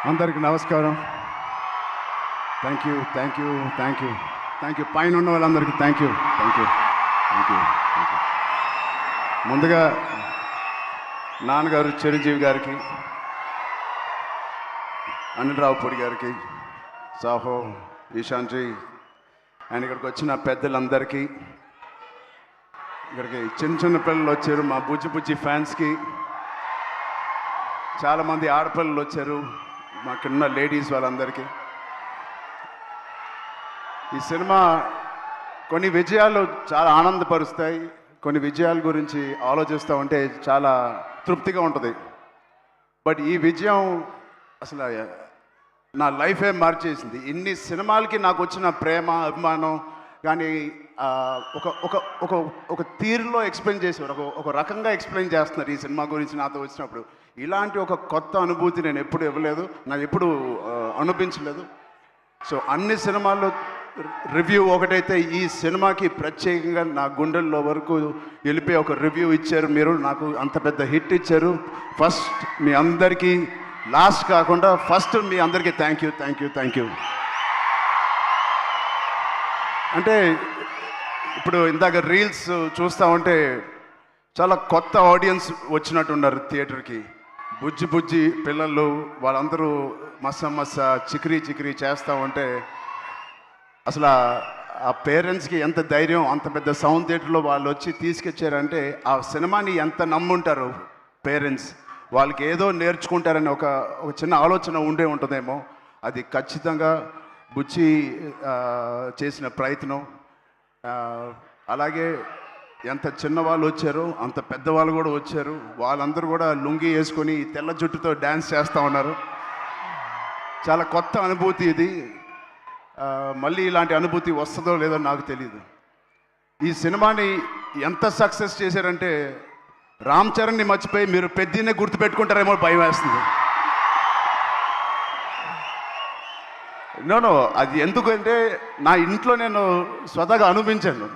అందరికి నమస్కారం. Thank you పైన ఉన్న వాళ్ళందరికీ థ్యాంక్ యూ. ముందుగా నాన్నగారు చిరంజీవి గారికి, అనిల్ రావుపూడి గారికి, సాహో, ఈశాన్జీ అండ్ ఇక్కడికి వచ్చిన పెద్దలందరికీ, ఇక్కడికి చిన్న పిల్లలు వచ్చారు, మా బుజ్జి ఫ్యాన్స్కి, చాలామంది ఆడపిల్లలు వచ్చారు, మాకున్న లేడీస్ వాళ్ళందరికీ. ఈ సినిమా కొన్ని విజయాలు చాలా ఆనందపరుస్తాయి, కొన్ని విజయాల గురించి ఆలోచిస్తూ ఉంటే చాలా తృప్తిగా ఉంటుంది. బట్ ఈ విజయం అసలు నా లైఫే మార్చేసింది. ఇన్ని సినిమాలకి నాకు వచ్చిన ప్రేమ, అభిమానం కానీ ఒక ఒక ఒక ఒక తీరులో ఎక్స్ప్లెయిన్ చేసేవారు, ఒక రకంగా ఎక్స్ప్లెయిన్ చేస్తున్నారు ఈ సినిమా గురించి నాతో వచ్చినప్పుడు. ఇలాంటి ఒక కొత్త అనుభూతి నేను ఎప్పుడు ఇవ్వలేదు, నాకు ఎప్పుడు అనిపించలేదు. సో అన్ని సినిమాల్లో రివ్యూ ఒకటైతే ఈ సినిమాకి ప్రత్యేకంగా నా గుండెల్లో వరకు వెళ్ళిపోయి ఒక రివ్యూ ఇచ్చారు మీరు, నాకు అంత పెద్ద హిట్ ఇచ్చారు. ఫస్ట్ మీ అందరికీ, లాస్ట్ కాకుండా ఫస్ట్ మీ అందరికీ థ్యాంక్ యూ. అంటే ఇప్పుడు ఇందాక రీల్స్ చూస్తూ ఉంటే చాలా కొత్త ఆడియన్స్ వచ్చినట్టున్నారు థియేటర్కి. బుజ్జి పిల్లలు వాళ్ళందరూ మస్స చికిరీ చేస్తూ ఉంటే అసలు ఆ పేరెంట్స్కి ఎంత ధైర్యం, అంత పెద్ద సౌండ్ థియేటర్లో వాళ్ళు వచ్చి తీసుకొచ్చారంటే ఆ సినిమాని ఎంత నమ్ముంటారు పేరెంట్స్. వాళ్ళకి ఏదో నేర్చుకుంటారని ఒక చిన్న ఆలోచన ఉండే ఉంటుందేమో. అది ఖచ్చితంగా బుజ్జి చేసిన ప్రయత్నం. అలాగే ఎంత చిన్నవాళ్ళు వచ్చారో అంత పెద్దవాళ్ళు కూడా వచ్చారు. వాళ్ళందరూ కూడా లుంగి వేసుకొని తెల్ల జుట్టుతో డ్యాన్స్ చేస్తూ ఉన్నారు. చాలా కొత్త అనుభూతి ఇది. మళ్ళీ ఇలాంటి అనుభూతి వస్తుందో లేదో నాకు తెలియదు. ఈ సినిమాని ఎంత సక్సెస్ చేశారంటే రామ్ చరణ్ని మర్చిపోయి మీరు పెద్దనే గుర్తుపెట్టుకుంటారేమో భయం వేస్తుంది. నో అది ఎందుకంటే నా ఇంట్లో నేను స్వతహాగా అనిపించాను.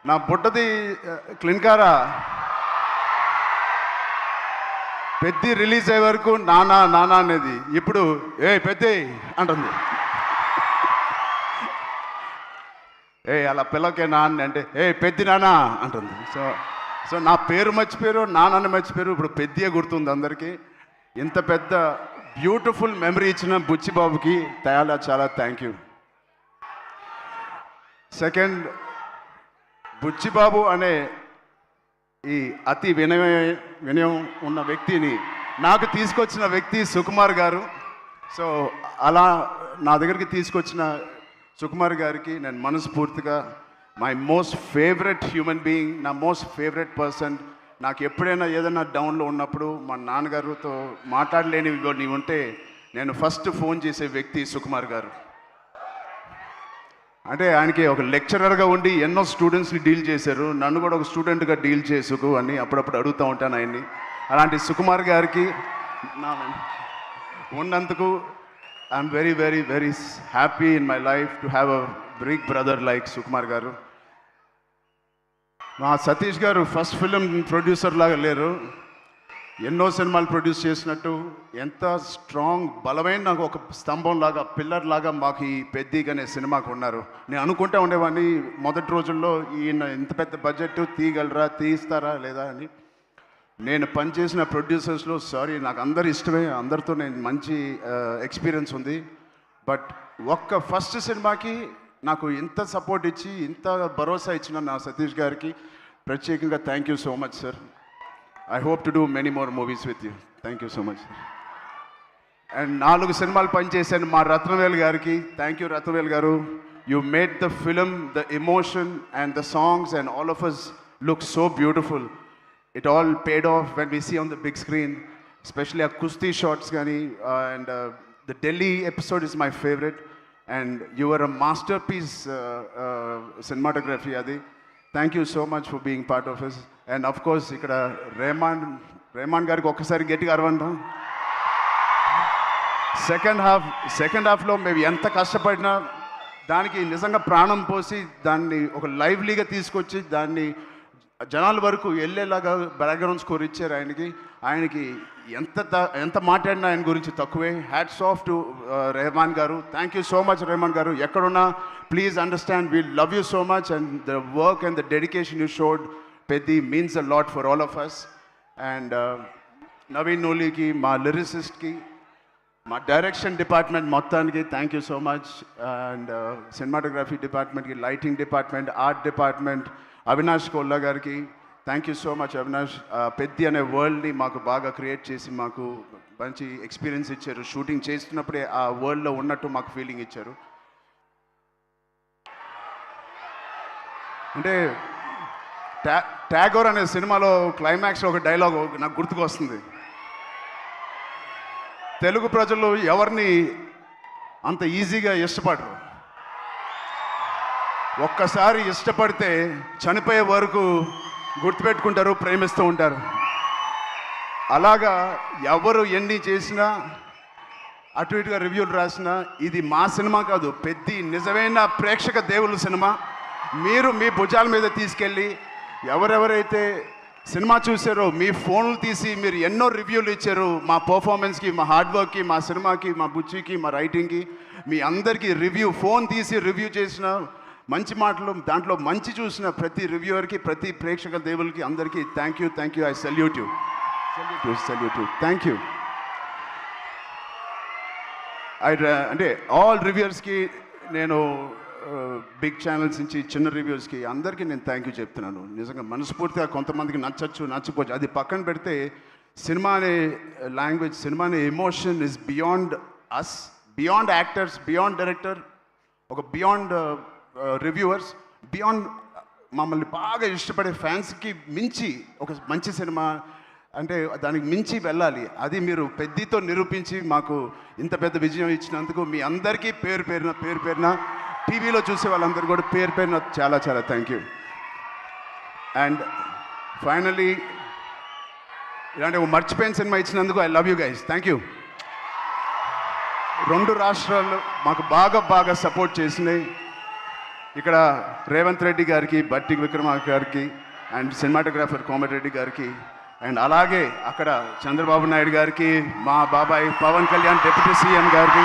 నా బుట్టది క్లిన్కారా పెద్ద రిలీజ్ అయ్యే వరకు నానా అనేది ఇప్పుడు పెద్ద అంటుంది. అలా పిల్లకే నాన్న అంటే పెద్ద నానా అంటుంది. సో నా పేరు మర్చిపోయారు, నాన్నని మర్చిపోయారు, ఇప్పుడు పెద్దయే గుర్తుంది అందరికీ. ఇంత పెద్ద బ్యూటిఫుల్ మెమరీ ఇచ్చిన బుచ్చిబాబుకి చాలా థ్యాంక్ యూ. సెకండ్, బుచ్చిబాబు అనే ఈ అతి వినయం ఉన్న వ్యక్తిని నాకు తీసుకొచ్చిన వ్యక్తి సుకుమార్ గారు. సో అలా నా దగ్గరికి తీసుకొచ్చిన సుకుమార్ గారికి నేను మనస్ఫూర్తిగా, my most favourite human being, నా మోస్ట్ ఫేవరెట్ పర్సన్. నాకు ఎప్పుడైనా ఏదైనా డౌన్లో ఉన్నప్పుడు మా నాన్నగారితో మాట్లాడలేనివి ఉంటే నేను ఫస్ట్ ఫోన్ చేసే వ్యక్తి సుకుమార్ గారు. అంటే ఆయనకి ఒక లెక్చరర్గా ఉండి ఎన్నో స్టూడెంట్స్ని డీల్ చేశారు, నన్ను కూడా ఒక స్టూడెంట్గా డీల్ చేసుకు అని అప్పుడప్పుడు అడుగుతూ ఉంటాను ఆయన్ని. అలాంటి సుకుమార్ గారికి ఉన్నందుకు I'm very happy in my life to have a big brother like Sukumar garu. మా సతీష్ గారు ఫస్ట్ ఫిలిం ప్రొడ్యూసర్ లాగా లేరు, ఎన్నో సినిమాలు ప్రొడ్యూస్ చేసినట్టు ఎంత స్ట్రాంగ్ బలమైన నాకు ఒక స్తంభం లాగా, పిల్లర్ లాగా మాకు ఈ పెద్దగా అనే సినిమాకు ఉన్నారు. నేను అనుకుంటా ఉండేవాడిని మొదటి రోజుల్లో ఈయన ఇంత పెద్ద బడ్జెట్ తీస్తారా లేదా అని. నేను పనిచేసిన ప్రొడ్యూసర్స్లో నాకు అందరు ఇష్టమే, అందరితో నేను మంచి ఎక్స్పీరియన్స్ ఉంది. బట్ ఒక్క ఫస్ట్ సినిమాకి నాకు ఇంత సపోర్ట్ ఇచ్చి ఇంత భరోసా ఇచ్చిన నా సతీష్ గారికి ప్రత్యేకంగా thank you so much sir. I hope to do many more movies with you. Thank you so much sir. And 4 సినిమాలు పనిచేశాను మా రత్నవేల్ గారికి. Thank you Ratnavel garu. You made the film, the emotion and the songs and all of us look so beautiful. It all paid off when we see on the big screen, especially our Kusti shots gani, and the Delhi episode is my favorite, and you were a masterpiece cinematography adi. Thank you so much for being part of us. And of course ikkada Rehman gariki okkasari gettiga arvanda. Second half lo maybe enta kashtapadina daniki nijanga pranam posi danni oka lively ga teesukochi danni జనాల వరకు వెళ్ళేలాగా background score ఇచ్చారు ఆయనకి. ఆయనకి ఎంత మాట్లాడినా ఆయన గురించి తక్కువే. హ్యాట్స్ ఆఫ్ టు రెహమాన్ గారు. Thank you so much Rahman గారు. ఎక్కడున్నా please understand we love you so much and the work and the dedication you showed Peddi means a lot for all of us. And Naveen నూలికి, మా లిరిసిస్ట్కి, మా డైరెక్షన్ డిపార్ట్మెంట్ మొత్తానికి thank you so much. And cinematography డిపార్ట్మెంట్కి, lighting department, art department, Avinash Kolla గారికి thank you so much. Avinash Peddi అనే వరల్డ్ని మాకు బాగా క్రియేట్ చేసి మాకు మంచి ఎక్స్పీరియన్స్ ఇచ్చారు. షూటింగ్ చేస్తున్నప్పుడే ఆ వరల్డ్లో ఉన్నట్టు మాకు ఫీలింగ్ ఇచ్చారు. అంటే ట్యాగోర్ అనే సినిమాలో క్లైమాక్స్లో ఒక డైలాగ్ నాకు గుర్తుకొస్తుంది. తెలుగు ప్రజలు ఎవరిని అంత ఈజీగా ఇష్టపడరు, ఒక్కసారి ఇష్టపడితే చనిపోయే వరకు గుర్తుపెట్టుకుంటారు, ప్రేమిస్తూ ఉంటారు. అలాగా ఎవరు ఎన్ని చేసినా అటు ఇటుగా రివ్యూలు రాసినా ఇది మా సినిమా కాదు, పెద్ది నిజమైన ప్రేక్షక దేవుళ్ళ సినిమా. మీరు మీ భుజాల మీద తీసుకెళ్ళి ఎవరెవరైతే సినిమా చూసారో మీ ఫోన్లు తీసి మీరు ఎన్నో రివ్యూలు ఇచ్చారు మా పర్ఫార్మెన్స్కి, మా హార్డ్ వర్క్కి, మా సినిమాకి, మా బుచ్చికి, మా రైటింగ్కి. మీ అందరికీ ఫోన్ తీసి రివ్యూ చేసిన మంచి మాటలు, దాంట్లో మంచి చూసిన ప్రతి రివ్యూవర్కి, ప్రతి ప్రేక్షక దేవులకి అందరికీ thank you. I salute you. Thank you. అంటే ఆల్ రివ్యూవర్స్కి నేను బిగ్ ఛానల్స్ నుంచి చిన్న రివ్యూస్కి అందరికీ నేను థ్యాంక్ యూ చెప్తున్నాను. నిజంగా మనస్ఫూర్తిగా కొంతమందికి నచ్చకపోవచ్చు, అది పక్కన పెడితే సినిమా అనే లాంగ్వేజ్, సినిమా అనే emotion is beyond us, beyond actors, beyond director, ఒక బియాండ్ రివ్యూవర్స్, బియాండ్ మమ్మల్ని బాగా ఇష్టపడే ఫ్యాన్స్కి మించి ఒక మంచి సినిమా అంటే దానికి మించి వెళ్ళాలి. అది మీరు పెద్దితో నిరూపించి మాకు ఇంత పెద్ద విజయం ఇచ్చినందుకు మీ అందరికీ పేరు పేరున టీవీలో చూసే వాళ్ళందరూ కూడా పేరు పేరున చాలా థ్యాంక్ యూ. అండ్ ఫైనలీ ఇలాంటి ఒక మర్చిపోయిన సినిమా ఇచ్చినందుకు I love you guys. Thank you. 2 రాష్ట్రాలు మాకు బాగా సపోర్ట్ చేసినాయి. ఇక్కడ రేవంత్ రెడ్డి గారికి, బట్టి విక్రమార్క గారికి, అండ్ సినిమాటోగ్రాఫర్ కోమటిరెడ్డి గారికి, అండ్ అలాగే అక్కడ చంద్రబాబు నాయుడు గారికి, మా బాబాయ్ పవన్ కళ్యాణ్ డిప్యూటీ సీఎం గారికి,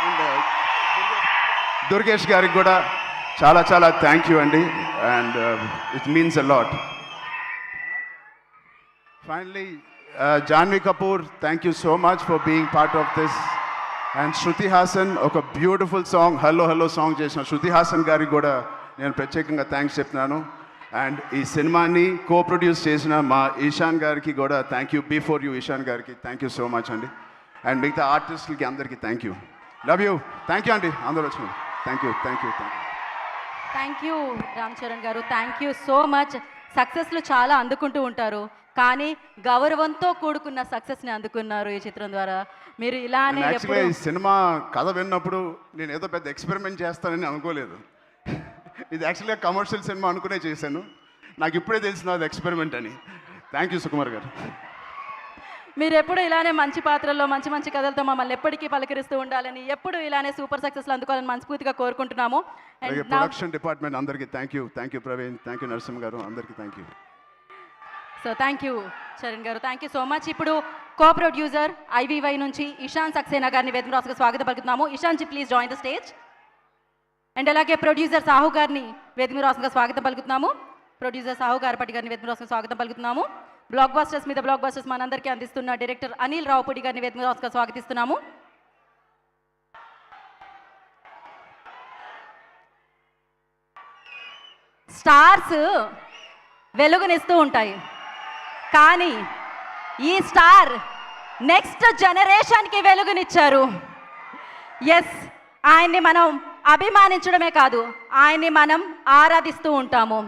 అండ్ దుర్గేష్ గారికి కూడా చాలా థ్యాంక్ యూ అండి. And it means a lot. Finally Janhvi Kapoor, thank you so much for being part of this. And Shruti Haasan ఒక బ్యూటిఫుల్ సాంగ్ హలో సాంగ్ చేసిన శృతి హాసన్ గారికి కూడా నేను ప్రత్యేకంగా థ్యాంక్స్ చెప్తున్నాను. అండ్ ఈ సినిమాని ప్రొడ్యూస్ చేసిన మా ఈశాన్ గారికి కూడా thank you. Before you Ishaan గారికి థ్యాంక్ యూ సో మచ్ అండి. అండ్ మిగతా ఆర్టిస్టులకి అందరికీ thank you. Love you. Thank you అండి అందరూ వచ్చిన. థ్యాంక్ యూ రామ్ చరణ్ గారు. Thank you so much. సక్సెస్లు చాలా అందుకుంటూ ఉంటారు, కానీ గౌరవంతో కూడుకున్న సక్సెస్ని అందుకున్నారు ఈ చిత్రం ద్వారా. మీరు ఇలానే ఈ సినిమా కథ విన్నప్పుడు నేను ఏదో పెద్ద ఎక్స్పెరిమెంట్ చేస్తానని అనుకోలేదు. ఇది యాక్చువల్గా కమర్షియల్ సినిమా అనుకునే చేశాను. నాకు ఇప్పుడే తెలిసిన అది ఎక్స్పెరిమెంట్ అని. థ్యాంక్ యూ సుకుమార్ గారు. మీరు ఎప్పుడు ఇలానే మంచి పాత్రల్లో మంచి కథలతో మమ్మల్ని ఎప్పటికీ పలకరిస్తూ ఉండాలని, ఎప్పుడు ఇలానే సూపర్ సక్సెస్లు అందుకోవాలని మనస్ఫూర్తిగా కోరుకుంటున్నాము. ప్రొడక్షన్ డిపార్ట్మెంట్ అందరికీ thank you Praveen, thank you Narasimha గారు, అందరికీ thank you. So thank you Charan గారు, థ్యాంక్ యూ సో మచ్. ఇప్పుడు ప్రొడ్యూసర్ IVY నుంచి ఇషాన్ సక్సేనా గారిని వేదిక రాసుగా స్వాగతం పలుకుతున్నాము. Ishaan ji please join the stage. And అలాగే ప్రొడ్యూసర్ సాహు గారిని వేదిక రాసుగా స్వాగతం పలుకుతున్నాము. ప్రొడ్యూసర్ సాహు గారిపట్టి గారిని వేదిక రాసుగా స్వాగతం పలుకుతున్నాము. బ్లాక్ బస్టర్స్ మీద బ్లాక్ బస్టర్స్ మనందరికీ అందిస్తున్న డైరెక్టర్ అనిల్ రావుపూడి గారిని వేదిక రాసుగా స్వాగతిస్తున్నాము. స్టార్స్ వెలుగునిస్తూ ఉంటాయి, కానీ ఈ స్టార్ నెక్స్ట్ జనరేషన్కి వెలుగునిచ్చారు. ఎస్, ఆయన్ని మనం అభిమానించడమే కాదు, ఆయన్ని మనం ఆరాధిస్తూ ఉంటాము.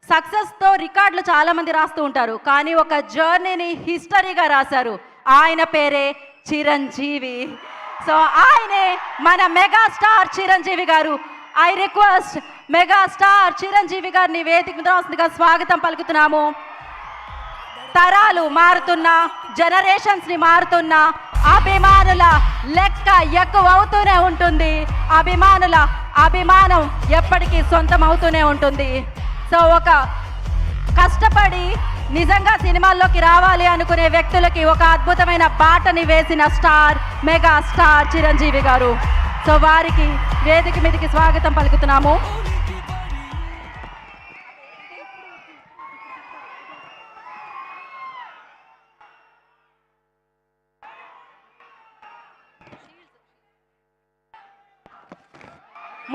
సక్సెస్తో రికార్డులు చాలామంది రాస్తూ ఉంటారు, కానీ ఒక జర్నీని హిస్టరీగా రాశారు. ఆయన పేరే చిరంజీవి. సో ఆయనే మన మెగాస్టార్ చిరంజీవి గారు. ఐ రిక్వెస్ట్ మెగాస్టార్ చిరంజీవి గారిని వేదిక మీద రాస్తుందిగా స్వాగతం పలుకుతున్నాము. తరాలు మారుతున్నా, జనరేషన్స్ని మారుతున్నా, అభిమానుల లెక్క ఎక్కువ అవుతూనే ఉంటుంది. అభిమానుల అభిమానం ఎప్పటికీ సొంతం అవుతూనే ఉంటుంది. సో ఒక కష్టపడి నిజంగా సినిమాల్లోకి రావాలి అనుకునే వ్యక్తులకి ఒక అద్భుతమైన బాటని వేసిన స్టార్, మెగా స్టార్ చిరంజీవి గారు. సో వారికి వేదిక మీదకి స్వాగతం పలుకుతున్నాము.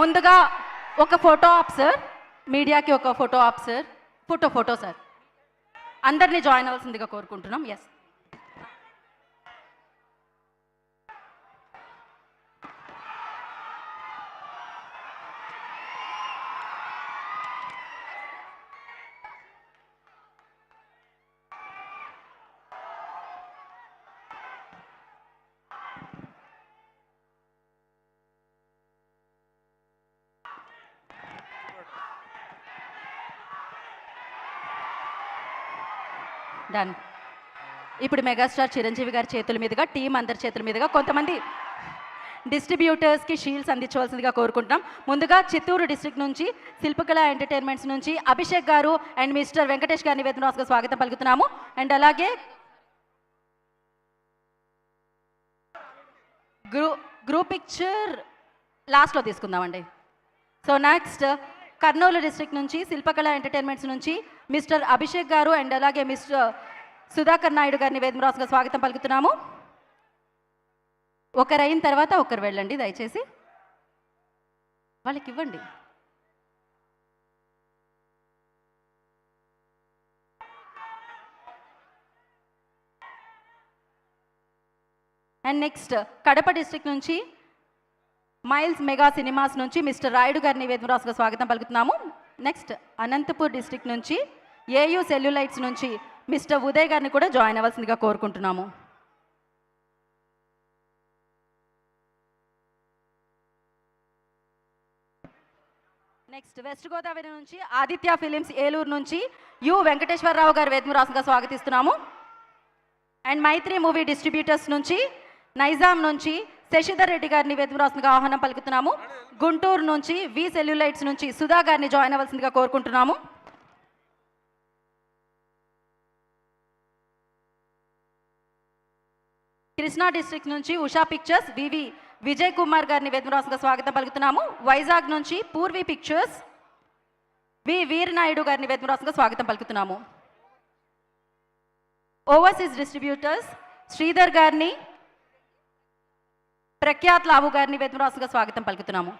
ముందుగా ఒక ఫోటో ఆప్ సార్, మీడియాకి ఒక photo up sir, photo sir, అందరినీ జాయిన్ అవ్వాల్సిందిగా కోరుకుంటున్నాం. Yes, done. ఇప్పుడు మెగాస్టార్ చిరంజీవి గారి చేతుల మీదుగా, టీం అందరి చేతుల మీదుగా కొంతమంది డిస్ట్రిబ్యూటర్స్కి షీల్డ్స్ అందించవలసిందిగా కోరుకుంటున్నాం. ముందుగా చిత్తూరు డిస్ట్రిక్ట్ నుంచి శిల్పకళ ఎంటర్టైన్మెంట్స్ నుంచి అభిషేక్ గారు అండ్ మిస్టర్ వెంకటేష్ గారిని వేదికగా స్వాగతం పలుకుతున్నాము. అండ్ అలాగే గ్రూప్ పిక్చర్ లాస్ట్లో తీసుకుందామండి. సో నెక్స్ట్ కర్నూలు డిస్ట్రిక్ట్ నుంచి శిల్పకళ ఎంటర్టైన్మెంట్స్ నుంచి మిస్టర్ అభిషేక్ గారు అండ్ అలాగే మిస్టర్ సుధాకర్ నాయుడు గారిని వేదికగా స్వాగతం పలుకుతున్నాము. ఒకరు అయిన తర్వాత ఒకరు వెళ్ళండి, దయచేసి వాళ్ళకి ఇవ్వండి. అండ్ నెక్స్ట్ కడప డిస్ట్రిక్ట్ నుంచి మైల్స్ మెగా సినిమాస్ నుంచి మిస్టర్ రాయుడు గారిని వేదికగా స్వాగతం పలుకుతున్నాము. నెక్స్ట్ అనంతపూర్ డిస్ట్రిక్ట్ నుంచి ఏయూ సెల్యులైట్స్ నుంచి మిస్టర్ ఉదయ్ గారిని కూడా జాయిన్ అవ్వాల్సిందిగా కోరుకుంటున్నాము. నెక్స్ట్ వెస్ట్ గోదావరి నుంచి ఆదిత్య ఫిలిమ్స్ ఏలూరు నుంచి యు వెంకటేశ్వరరావు గారు వేదికగా స్వాగతిస్తున్నాము. అండ్ మైత్రి మూవీ డిస్ట్రిబ్యూటర్స్ నుంచి నైజాం నుంచి శశిధర్ రెడ్డి గారిని వేదికగా ఆహ్వానం పలుకుతున్నాము. గుంటూరు నుంచి వి సెల్యులైట్స్ నుంచి సుధా గారిని జాయిన్ అవ్వాల్సిందిగా కోరుకుంటున్నాము. కృష్ణా డిస్ట్రిక్ట్ నుంచి ఉషా పిక్చర్స్ వివి విజయ్ కుమార్ గారిని వేదికగా స్వాగతం పలుకుతున్నాము. వైజాగ్ నుంచి పూర్వీ పిక్చర్స్ వి వీరనాయుడు గారిని వేదికగా స్వాగతం పలుకుతున్నాము. ఓవర్సీస్ డిస్ట్రిబ్యూటర్స్ శ్రీధర్ గారిని, ప్రఖ్యాత్ లావు గారిని వేదికగా స్వాగతం పలుకుతున్నాము.